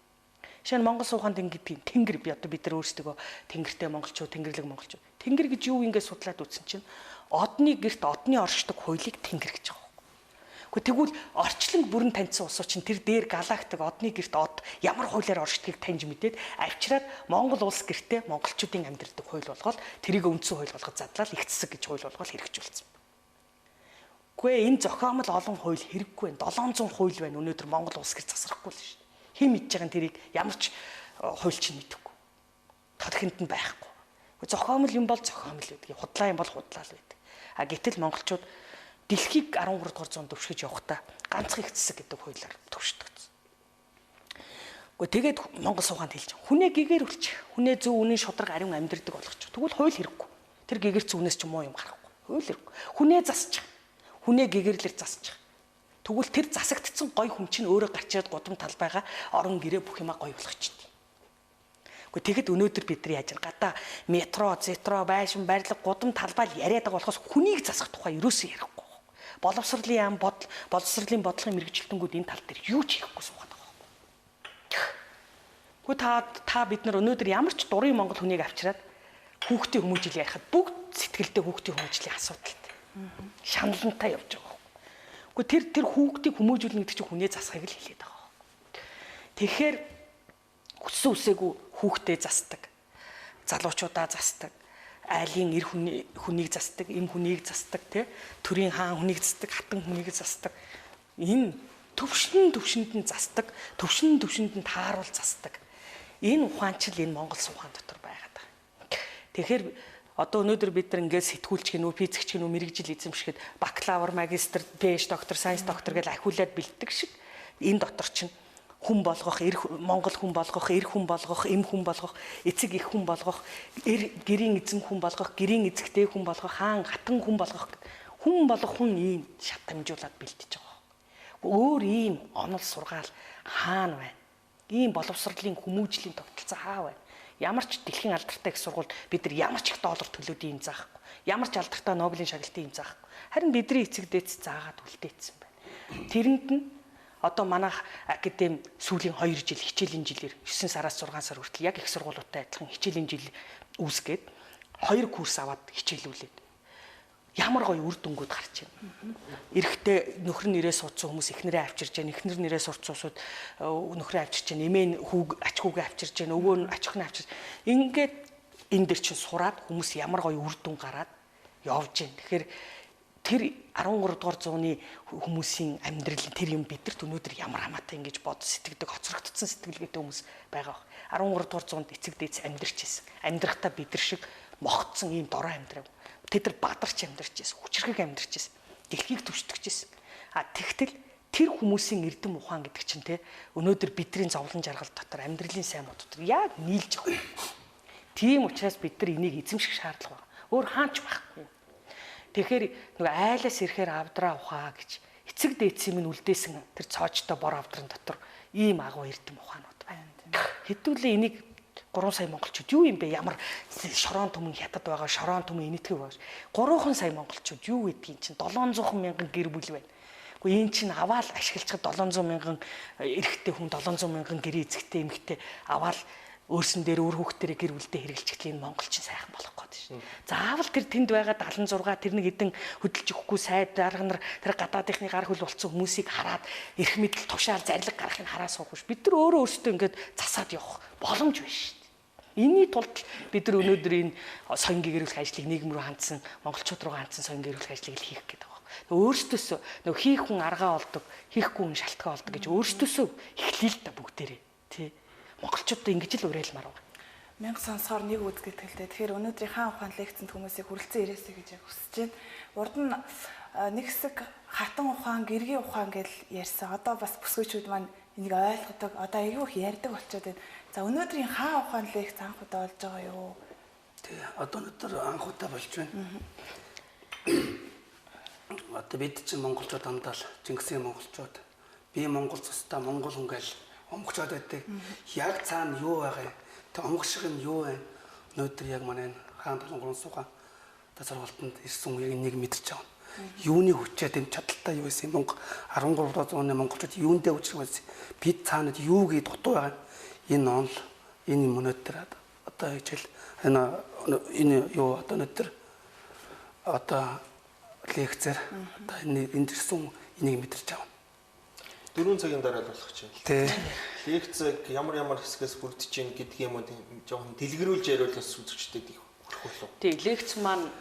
Жишээ нь Монгол сууханд ингэдэг тэнгэр би одоо бид нар өөрсдөө тэнгэртэй монголчууд, тэнгэрлэг монголчууд. Тэнгэр гэж юу ингэ судлаад үзсэн чинь одны герт одны оршдог хуулийг тэнгэр гэж байгаа. Тэгвэл орчлон бүрэн таньсан улсууд чинь тэр дээр галактик одны герт од ямар хуулиар оршдгийг таньж мэдээд авчираад Монгол улс гэртээ монголчуудын амьдралдаг хууль болгоод тэрийг үндсэн хууль болгоод задлал их засаг гэж хууль болгоод хэрэгжүүлсэн. Гэхдээ энэ зохиомл олон хууль хэрэггүй байна. 700 хууль байна. Өнөөдөр Монгол улс гэр засрахгүй л шүү дээ. Хэн мэдж байгаа нь тэрийг ямар ч хууль чинь мэдэхгүй. Тодхинд нь байхгүй. Зохиомл юм бол зохиомл байдаг. Худлаа юм бол худлаа л байдаг. Гэтэл монголчууд дэлхийг 13 дугаар зуунд өвшгөж явахдаа ганцхан их засаг гэдэг хуулиар төвшдөгцсөн. Тэгээд Монгол сууханд хэлж байгаа. Хүнээ гэгэрүүлчих. Хүнээ зөв үнийн шударга ариун амьдрдаг болгочих. Тэгвэл хууль хэрэггүй. Тэр гэгэрч үнээс ч муу юм гарахгүй. Хууль хэрэггүй. Хүнээ засчих. Хүнээ гэгэрлэр засчих. Тэгвэл тэр засагдсан гой хүн чинь өөрөө гарч ирээд гудам талбайгаа орон гэрээ бүх юмаа гой болгочтой. Тэгэхэд өнөөдөр бид нар яаж гадаа метро, зетро, байшин, барилга, гудам талбай яриад байгаа болохоос хүнийг засах тухай ерөөсөө ярихгүй. Боловсролын яам боловсролын бодлогын мэрэгчлэлтэнгүүд энэ тал дээр юу ч хийхгүй суугаад байгаа. Та бид нар өнөөдөр ямар ч дурын монгол хүнийг авчираад хүүхдийн хүмүүжил ярихад бүгд сэтгэлдээ хүүхдийн хүмүүжлийн асуудалтай. Шаналнтай явж байгаа. Тэр хүүхдийг хүмүүжүүлнэ гэдэг чинь хүнээ засахыг л хэлээд байгаа. Тэгэхээр хүссэн үсээгүй хүүхдээ засдаг. Залуучуудаа засдаг. Айлын эр хүнийг засдаг, эм хүнийг засдаг, төрийн хаан хүнийг засдаг, хатан хүнийг засдаг. Энэ төвшөнд нь засдаг, төвшөнд нь тааруул засдаг. Энэ ухаанчил энэ Монгол суухан дотор байгаад байгаа. Тэгэхээр одоо өнөөдөр бид нар ингээд сэтгүүлч гинүү, физикч гинүү, мэрэгжил эзэмшихэд бакалавр, магистр, PhD доктор, сайенс доктор гэж ахиулаад бэлддэг шиг энэ дотор чинь хүн болгох, Монгол хүн болгох, эр хүн болгох, эм хүн болгох, эцэг их хүн болгох, гэрийн эзэн хүн болгох, гэрийн эзэгтэй хүн болгох, хаан хатан хүн болгох хүн ийм шат дамжуулаад бэлдэж байгаа. Өөр ийм онол сургаал хаана байна? Ийм боловсролын хүмүүжлийн тогтолцоо хаа байна? Ямар ч дэлхийн алдартай их сургуульд бид нар ямар ч их доллар төлөөд ийм заахгүй. Ямар ч алдартай Нобелийн шагналтын ийм заахгүй. Харин бидний эцэг дээдс заагаад үлдээсэн байна. Тэрэнд нь одоо манайх академи сүүлийн 2 жил хичээлийн жилээр 9 сараас 6 сар хүртэл яг их сургуулиудтай адилхан хичээлийн жил үүсгээд 2 курс аваад хичээлүүлээд ямар гоё үр дүнгууд гарч байна. Эрэхтэй нөхөр нэрээ суудсан хүмүүс эхнэрээ авчирж байна. Эхнэр нэрээ сурцуусууд нөхрөө авчирж байна. Эмээ нь ач хүүгээ авчирж байна. Өвөө нь ач хүүгээ авчирж. Ингээд энэ дэр чинь сураад хүмүүс ямар гоё үр дүн гараад явж байна. Тэгэхээр тэр 13 дугаар зууны хүмүүсийн амьдрал тэр юм бидэрт өнөөдөр ямар хамаатай ингэж бод сэтгэдэг хоцрогдсон сэтгэлгээтэй хүмүүс байгаа. 13 дугаар зуунд эцэг дээдс амьдарч ирсэн. Амьдрахтаа бид нар шиг мохцсон ийм дорой амьдрав. Тэд нар бадарч амьдарч ирсэн, хүчрхэг амьдарч ирсэн. Дэлхийг түштгэж ирсэн. Тэгтэл тэр хүмүүсийн эрдэм ухаан гэдэг чинь өнөөдөр бидний зовлон жаргал дотор амьдралын сайн мод дотор яг нийлж байгаа. Тийм учраас бид нар энийг эзэмших шаардлага байна. Өөр хаач байхгүй. Тэгэхээр нөгөө айлаас ирэхээр авдраа ухаа гэж эцэг дээдсийн минь үлдээсэн тэр цоочтой бор авдрын дотор ийм агуу эрдэм ухаанууд байна. Хэдүүлээ энийг 3 сая монголчууд юу юм бэ? Ямар шорон түмэн хятад байгаа, шорон түмэн энэтхэг байгаа. 3 сая монголчууд юу гэдгийг чинь 700 мянган гэр бүл байна. Гэхдээ энэ чинь аваал ашиглахад 700 мянган эрэгтэй хүн 700 мянган гэрээ эзэгтэй эмэгтэй аваал өөрсөн дээр өөр хүүхдэрээ гэр бүлдээ хэрэгжилчихлээ энэ монголчин сайхан болох гээд шин. Заавал тэр тэнд байгаа 76 тэр нэг хэдэн хөдөлж өгөхгүй сайд дарга нар тэр гадаадынхны гар хөл болцсон хүмүүсийг хараад эрх мэдэл тушаал зарлиг гарахыг хараа суухгүй ш. Бид нар өөрөөсөө ингээд засаад явах боломж байна ш. Энийний тулд бид нар өнөөдөр энэ соён гэрүүлэх ажлыг нийгэм рүү хандсан монголчууд руу хандсан соён гэрүүлэх ажлыг хийх гэдэг байна. Өөрсдөөсөө нөгөө хийх хүн аргаа олдог, хийхгүй хүн шалтгаан олдог гэж өөрсдөөсөө эхлэе л та бүгдээрээ тий. Монголчуудад ингэж л уриалмаар байна. Мянга сонсохоор нэг үз гэтгэлтэй. Тэгэхээр өнөөдрийн хаан ухаан лекцэнд хүмүүсийг хүрэлцэн ирээсэй гэж хүсэж байна. Урд нь нэг хэсэг хатан ухаан, гэргийн ухаан гэж ярьсан. Одоо бас бүсгүйчүүд маань энийг ойлгодог. Одоо айгүй их ярьдаг болчиход байна. За өнөөдрийн хаан ухаан лекц анх удаа болж байгаа юу? Тий, одоо өнөөдөр анх удаа болж байна. Одоо бид чинь монголчууд дандаа л Чингисийн монголчууд, би монгол цустай монгол хүн гэж омгчоод байдаг. Яг цаана юу байгаа юм? Тэг омгшиг нь юу вэ? Өнөөдөр яг манай хаан толгоон суугаа сургалтанд ирсэн үеийг нэг мэдэрч байгаа. Юуны хүчээр энэ чадaltaй юу байсан юм? 13 оны монголчууд юундээ хүчрэх байсан? Бид цаанад юу гээд дутуу байгаа? Энэ онл энэ өнөөдөр одоо хичээл энэ юу одоо өнөөдөр одоо лекцээр одоо энэ ирсэн энийг мэдэрч байгаа. 4 цагийн дараа л болох чинь. Тий. Лекцэг ямар хэсгээс бүрдэж чинь гэдэг юм уу жоохон дэлгэрүүлж яриул бас үзэгчдэд их хүрэх үү. Тий, лекц маань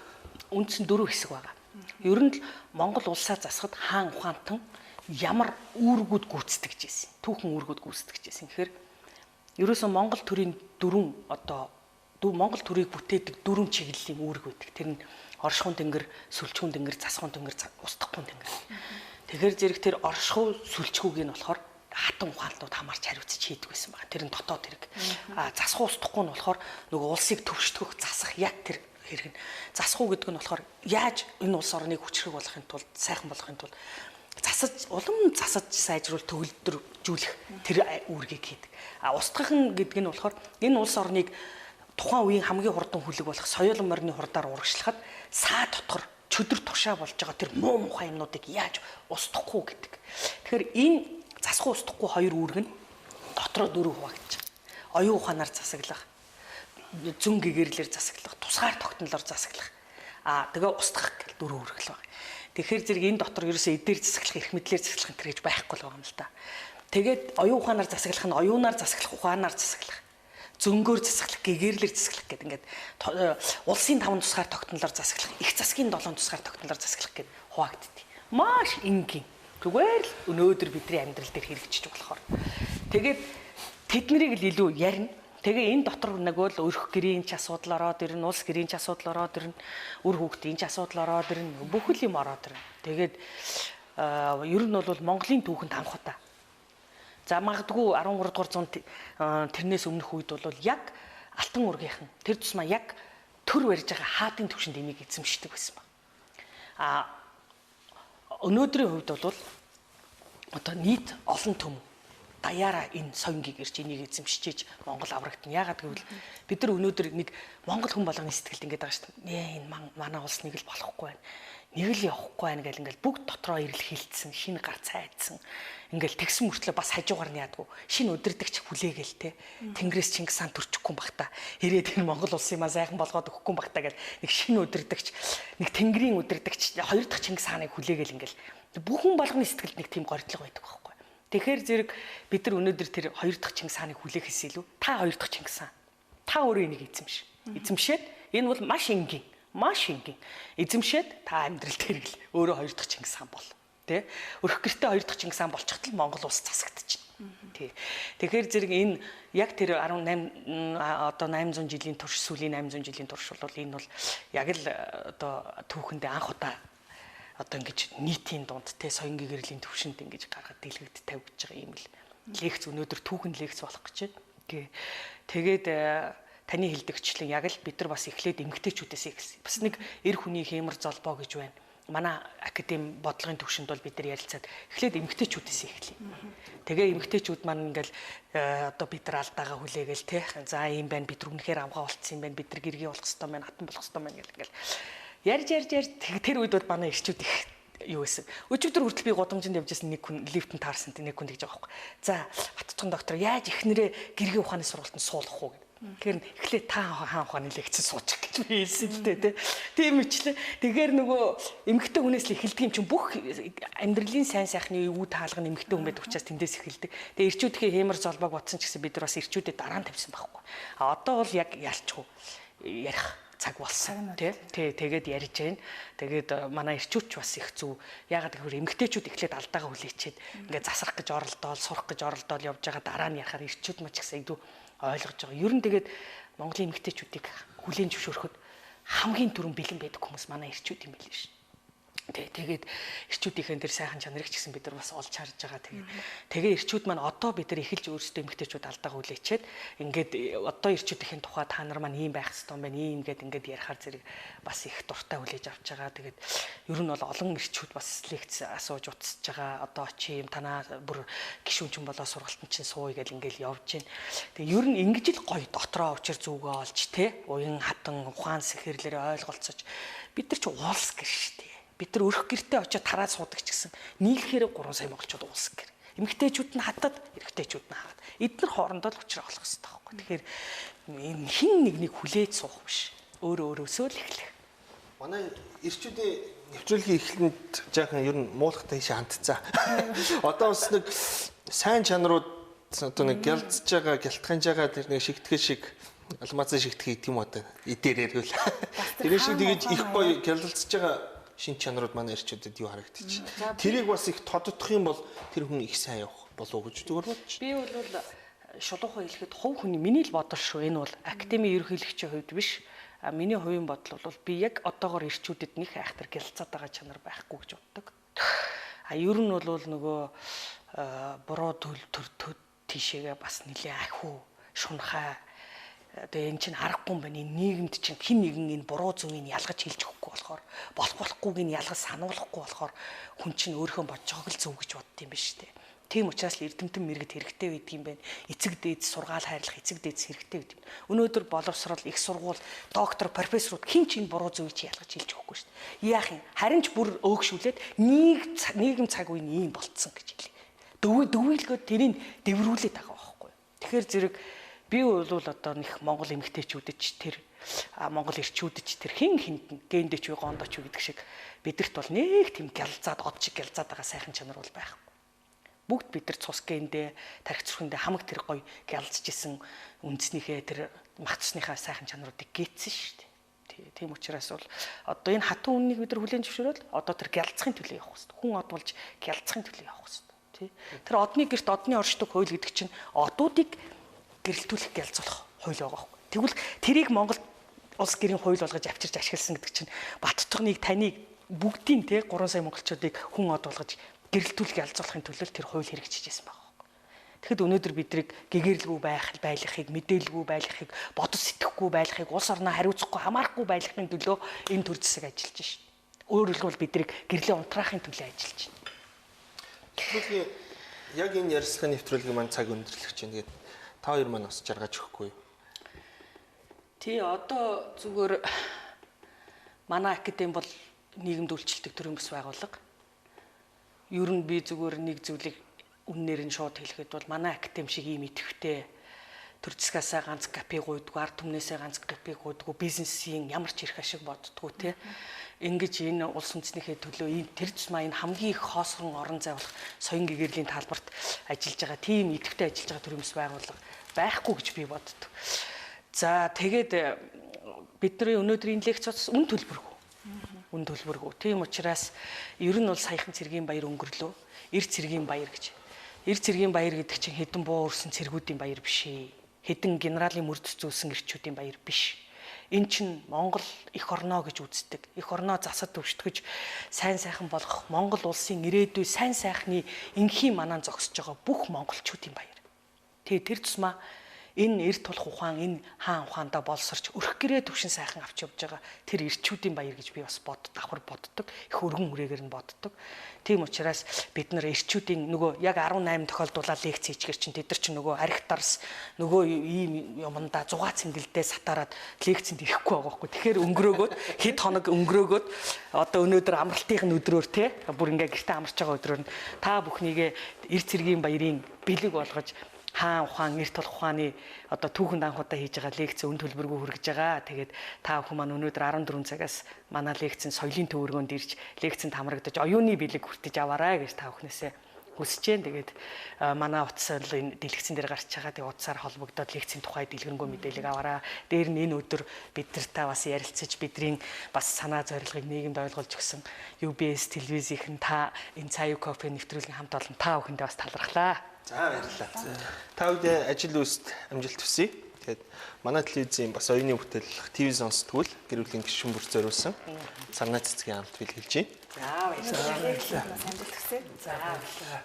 үндсэн 4 хэсэг байгаа. Ер нь л Монгол улсаа засахад хаан ухаантан ямар үүргүүд гүйцэтгэж байсан. Түүхэн үүргүүд гүйцэтгэж байсан. Тэгэхээр ерөөсөө Монгол төрийн 4 одоо Монгол төрийг бүтээдэг 4 чиглэлийн үүрэг байдаг. Тэр нь оршихуун тэнгэр, сүлжхүүн тэнгэр, засхуун тэнгэр, устгахуун тэнгэр. Тэгэхээр зэрэг тэр оршихуй сүлжхүүг нь болохоор хатан ухаалтнууд хамаарч хариуцж хийдэг байсан байна. Тэр нь дотоод хэрэг. Засхуу устгахгүй нь болохоор нөгөө улсыг төвшдгөх засах яг тэр хэрэг нь. Засхуу гэдэг нь болохоор яаж энэ улс орныг хүчрэг болгохын тулд, сайхан болгохын тулд улам засаж сайжруулах төгөлдржүүлэх тэр үүргийг хийдэг. Устгах нь гэдэг нь болохоор энэ улс орныг тухайн үеийн хамгийн хурдан хүлэг болох соёлын морины хурдаар урагшлахад саа дотор чөдөр тушаа болж байгаа тэр муу мухай юмнуудыг яаж устгахгүй гэдэг. Тэгэхээр энэ засах устгахгүй хоёр үүрэг нь дотроо 4 хуваагдаж байгаа. Оюун ухаанаар засаглах, зүн гэгэрлэр засаглах, тусгаар тогтнолоор засаглах. Тэгээ устгах гэх 4 үүрэг л байна. Тэгэхээр зэрэг энэ дотор ерөөсөө эдээр засаглах, эрх мэдлэр засаглах гэж байхгүй л байгаа юм л да. Тэгээд оюун ухаанаар засаглах нь оюунаар засаглах, ухаанаар засаглах. Зөнгөөр засаглах, гэгэрлэр засаглах гэдэг ингээд улсын 5 тусгаар тогтнолоор засаглах, их засгийн 7 тусгаар тогтнолоор засаглах гэд хуваагддаг. Маш энгийн. Зүгээр л өнөөдөр бидний амьдрал дээр хэрэгжиж болохоор. Тэгээд тэднийг л илүү ярина. Тэгээ энэ дотор нөгөө л өрх гэрийн ч асуудал ороод ирнэ, улс гэрийн ч асуудал ороод ирнэ, үр хүүхдийн ч асуудал ороод ирнэ, бүхэл юм ороод ирнэ. Тэгээд ер нь бол Монголын түүхэнд анх удаа. За магадгүй 13 дугаар зуунд тэрнээс өмнөх үед бол яг Алтан ургийнхан тэр тусмаа яг төр барьж байгаа хаадын төвшөнд энийг эзэмшдэг байсан ба. Өнөөдрийн хувьд бол одоо нийт олон төмөн даяараа энэ соёнгийг ирж энийг эзэмшиж Монгол аврагдана. Яагаад гэвэл бид нар өнөөдөр нэг монгол хүн болгоны сэтгэлд ингэж байгаа шүү дээ. Энэ манай улс нэг л болохгүй байна. Нэг л явахгүй байна гэл ингээл бүгд дотроо ирэл хилцсэн, шинэ гар цайдсан. Ингээл тэгсэн мөртлөө бас хажуугаар нь яадгүй. Шинэ удирдагч хүлээгээл те. Тэнгэрээс Чингис хаан төрчихгүй юм бах та. Ирээд энэ Монгол улсын маа сайхан болгоод өгөхгүй юм бах та гэл нэг шинэ удирдагч, нэг тэнгэрийн удирдагч, хоёр дахь Чингис хааныг хүлээгээл ингээл бүхэн болгоны сэтгэлд нэг тийм горьдлого байдаг байхгүй. Тэгэхээр зэрэг бид нар өнөөдөр тэр хоёр дахь Чингис хааныг хүлээхээс илүү та хоёр дахь Чингис хаан. Та өөрөө энийг эзэмш. Эзэмшээд энэ бол маш энгийн. Эзэмшээд та амьдрал дээр л өөрөө хоёр дахь Чингис хаан бол. Тэ? Өрх гэртээ хоёр дахь Чингис хаан болчиход л Монгол улс засагдчихна. Тий. Тэгэхээр зэрэг энэ яг тэр 18 одоо 800 жилийн турш сүүлийн 800 жилийн турш бол энэ бол яг л одоо түүхэндээ анх удаа одоо ингэж нийтийн дунд те соён гэрлийн төвшөнд ингэж гаргаад дэлгэгд тавьж байгаа юм л лекц өнөөдөр түүхэн лекц болох гэж байна. Тэгээд таны хэлдэгчлэн яг л бид нар бас эхлээд эмгтээчүүдээс эхэлсэн. Бас нэг эр хүний хэмэр золбоо гэж байна. Манай академи бодлогын төвшөнд бол бид нар ярилцаад эхлээд эмгтээчүүдээс эхэлье. Тэгээ эмгтээчүүд маань ингээл одоо бид нар алдаагаа хүлээгээл те. За ийм байна, бид нар үнэхээр амгаа болцсон юм байна, бид нар гэргий болох хэвээр байна, хатан болох хэвээр байна гэл ингээл ярьж тэр үед бол манай ирчүүд их юу гэсэн. Өчигдөр хүртэл би гудамжинд явж байсан нэг хүн лифтэнд таарсан нэг хүн тэгж байгаа байхгүй. За батцхан доктор яаж ихнэрээ гэргийн ухааны сургалтанд суулгах уу гэдэг. Тэгэхээр эхлээд та хаан ухааны лекцэд суучих гэж би хэлсэн л дээ тийм мэтлээ. Тэгэхээр нөгөө эмэгтэй хүнээс л эхэлдэг юм чинь бүх амьдралын сайн сайхны өвөө таалга эмэгтэй хүн байдаг учраас тэндээс эхэлдэг. Тэгээ ирчүүдийн хэмэр золбоог бодсон ч гэсэн бид нар бас ирчүүдэд дараа нь тавьсан байхгүй. А одоо бол яг ялчгүй ярих цаг болсон тий тэгээд ярьж байна. Тэгээд манай ирчүүч бас их зүв. Ягаад гэвэл эмгтээчүүд эхлээд алдаагаа хүлээчээд ингээд засрах гэж оролдоол, сурах гэж оролдоол явж байгаа дараа нь ярахаар ирчүүд маш их илүү ойлгож байгаа. Ер нь тэгээд Монголын эмгтээчүүдийг хүлээн зөвшөөрөхөд хамгийн түрүүн бэлэн байдаг хүмүүс манай ирчүүд юм байл ш. Тэгээд ирчүүдийнхэн тэр сайхан чанарыг ч гэсэн бид нар бас олж харж байгаа. Тэгээ ирчүүд маань одоо бид нар эхэлж өөрсдөө эмгтээчүүд алдаагаа хүлээчээд ингээд одоо ирчүүдийнхэн тухай та нар маань ийм байх хэрэгтэй юм байна. Ийм ингээд ярихаар зэрэг бас их дуртай хүлээж авч байгаа. Тэгээд ер нь бол олон ирчүүд бас лекц асууж утсаж байгаа. Одоо чи юм танаа бүр гişүүнчин болоо сургалтын чинь сууя гэл ингээд явж байна. Тэгээ ер нь ингэж л гоё дотроо учир зүгөө олж те уян хатан ухаан сэхэрлэрээ ойлголцож бид нар ч уулс гэр штэ. Бид нар өрх гэртээ очиод тараад суудаг ч гэсэн нийлэхээр 3 сая монголчууд уулс гэр. Эмэгтэйчүүд нь хатад, эрэгтэйчүүд нь хаад. Эдгээр хоорондоо л учраа олох хэрэгтэй байхгүй. Тэгэхээр энэ хин нэгнийг хүлээж суух биш. Өөрөөсөө л эхлэх. Манай ирчүүдийн нэвтрүүлгийн эхлэнд жаахан ер нь муулахтай тийш хандцаа. Одоо бас нэг сайн чанарууд одоо нэг гялцж байгаа, гялтханж байгаа тэр нэг шигтгэл шиг алмазын шигтгэл гэдэг юм одоо идээр ярил. Тэр шиг тэгэж их гоё гялцж байгаа шин чанарууд манай ирчүүдэд юу харагдчих. Тэрийг бас их тоддох юм бол тэр хүн их сайн явах болов уу гэж зүгээр бодчих. Би бол шулуухан хэлэхэд хувь хүний миний л бодол шүү. Энэ бол академи ерөнхийлөгчийн хувьд биш. Миний хувийн бодол бол би яг одоогоор ирчүүдэд нэг айхтар гялцаад байгаа чанар байхгүй гэж боддог. Ер нь бол нөгөө буруу төр тийшээгээ бас нэлээ ахиу шунхаа. Тэгээ эн чинь аргагүй юм байна. Энэ нийгэмд чинь хэн нэгэн энэ буруу зүгийг ялгаж хэлж өгөхгүй болохоор болохгүйг нь ялгаж сануулахгүй болохоор хүн чинь өөрийнхөө бодож байгааг л зөв гэж бодд юм биш үү? Тийм учраас л эрдэмтэн мэрэгд хэрэгтэй байдаг юм байна. Эцэг дээд сургаал хайрлах эцэг дээдс хэрэгтэй гэдэг юм. Өнөөдөр боловсрол, их сургууль, доктор, профессорууд хэн ч энэ буруу зүгийг чи ялгаж хэлж өгөхгүй шүү дээ. Яах юм? Харин ч бүр өөгшүүлээд нийгэм цаг үеийн ийм болцсон гэж хэлээ. Дөвөөлгөө тэрийг дэврүүлээд байгаа байхгүй. Тэгэхээр зэрэг би бол одоо нэг Монгол эмэгтэйчүүдэд ч тэр Монгол ирчүүдэд ч тэр хин гендэ ч вэ гондо ч вэ гэдэг шиг бидэрт бол нэг тийм гялзаад од шиг гялзаад байгаа сайхан чанар бол байхгүй. Бүгд бид нар цус гендэ тархи зүрхэндээ хамаг тэр гоё гялзж исэн үндснийхээ тэр махцсныхаа сайхан чанаруудыг гээцсэн шүү дээ. Тийм учраас бол одоо энэ хатан үннийг бид нар хүлээн зөвшөөрөл одоо тэр гялцахын төлөө явах хэрэгтэй. Хүн од болж гялцахын төлөө явах хэрэгтэй. Тэр одны гэрт одны оршдог хууль гэдэг чинь одуудыг гэрэлтүүлэх гялзуулах хууль байгаа байхгүй. Тэгвэл тэрийг Монгол улс гэрийн хууль болгож авчирч ашигласан гэдэг чинь Баттухныг таныг бүгдийн 3 сая монголчуудыг хүн од болгож гэрэлтүүлэх гялзуулахын төлөө тэр хууль хэрэгжиж байсан байгаа. Тэгэхэд өнөөдөр биднийг гэгэрэлгүй байлгахыг, мэдээлгүй байлгахыг, бодож сэтгэхгүй байлгахыг, улс орноо хариуцахгүй хамаарахгүй байлгахын төлөө энэ төр зэсэг ажиллаж шин. Өөрөөр хэлбэл биднийг гэрлийн унтраахын төлөө ажиллаж байна. Тэгвэл яг энэ ярилцлагын нэвтрүүлгийн маань цаг өндөрлөх чинь тэгээд та хоёр маань бас жаргаж өгөхгүй юу? Тий, одоо зүгээр манай академи бол нийгэмд үйлчлдэг төрийн бас байгууллага. Ер нь би зүгээр нэг зүйлийг үннээр нь шууд хэлэхэд бол манай академи шиг ийм идэвхтэй төр засгаасаа ганц копи гуйдгүй, ард түмнээсээ ганц копи гуйдгүй, бизнесийн ямар ч ирэх ашиг боддггүй тий. Ингэж энэ улс үндэснийхээ төлөө энэ тэр тусмаа энэ хамгийн их хоосрон орон зай болох соён гэгэрлийн талбарт ажиллаж байгаа тийм идэвхтэй ажиллаж байгаа төрийн бас байгууллага байхгүй гэж би боддог. За тэгээд бидний өнөөдрийн лекц бас үн төлбөргүй. Үн төлбөргүй. Тийм учраас ер нь бол саяхан цэргийн баяр өнгөрлөө. Эр цэргийн баяр гэж. Эр цэргийн баяр гэдэг чинь хэдэн буу өрсөн цэргүүдийн баяр биш ээ. Хэдэн генералын мөрд зөөсөн эрчүүдийн баяр биш. Эн чинь Монгол эх орноо гэж үздэг. Эх орноо засад өвшдгөж сайн сайхан болгох Монгол улсын ирээдүй сайн сайхны энхийн манаа зогсож байгаа бүх монголчуудын баяр. Тэгээ тэр тусмаа энэ эрт тулах ухаан, энэ хаан ухаандаа болсорч өрх гэрээ төвшин сайхан авч явж байгаа тэр эрчүүдийн баяр гэж би бас давхар боддог. Их өргөн үрээгээр нь боддог. Тийм учраас бид нар эрчүүдийн нөгөө яг 18 тохиолдуулаад лекц хийчихэр чинь тэд нар чинь нөгөө архи дарс нөгөө ийм юмдаа зугаа цэнгэлдээ сатаарад лекцэнд ирэхгүй байгаа байхгүй. Тэгэхээр өнгөрөөгөөд хэд хоног өнгөрөөгөөд одоо өнөөдөр амралтын өдрөөр те бүр ингээ гэртээ амарч байгаа өдрөөр нь та бүхнийгээ эр цэргийн баярын бэлэг болгож хаан ухаан эрт тулах ухааны одоо түүхэнд анхудаа хийж байгаа лекц өн төлбөргүй хүргэж байгаа. Тэгээд та бүхэн маань өнөөдөр 14 цагаас манай лекцэн соёлын төвөргөнд ирж лекцэнд хамрагдаж оюуны бэлэг хүртэж аваарай гэж та бүхнээсээ хүсэж जैन. Тэгээд манай утас л энэ дэлгэцэн дээр гарч байгаа. Тэгээд утасаар холбогдоод лекцийн тухай дэлгэрэнгүй мэдээлэл аваарай. Дээр нь энэ өдөр бид нартай бас ярилцаж бидний бас санаа зорилгыг нийгэмд ойлгуулж өгсөн UBS телевизийнхэн та энэ Цаю кофе нэвтрүүлгийн хамт олон та бүхэндээ бас талархлаа. За баярлалаа. Та бүхэн ажил үүсэд амжилт хүсье. Тэгээд манай телевизийн бас оюуны бүтээлх ТV сонсдгүүл гэр бүлийн гишүүн бүр зориулсан сарнаа цэцгийн хамт бэлгэлж байна. За баярлалаа. Амжилт хүсье. За баярлалаа.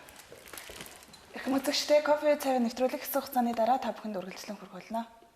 Их мэдэгчтэй кофе цай нэвтрүүлэх хэсэг хугацааны дараа та бүхэнд үргэлжлэн хүргүүлнэ.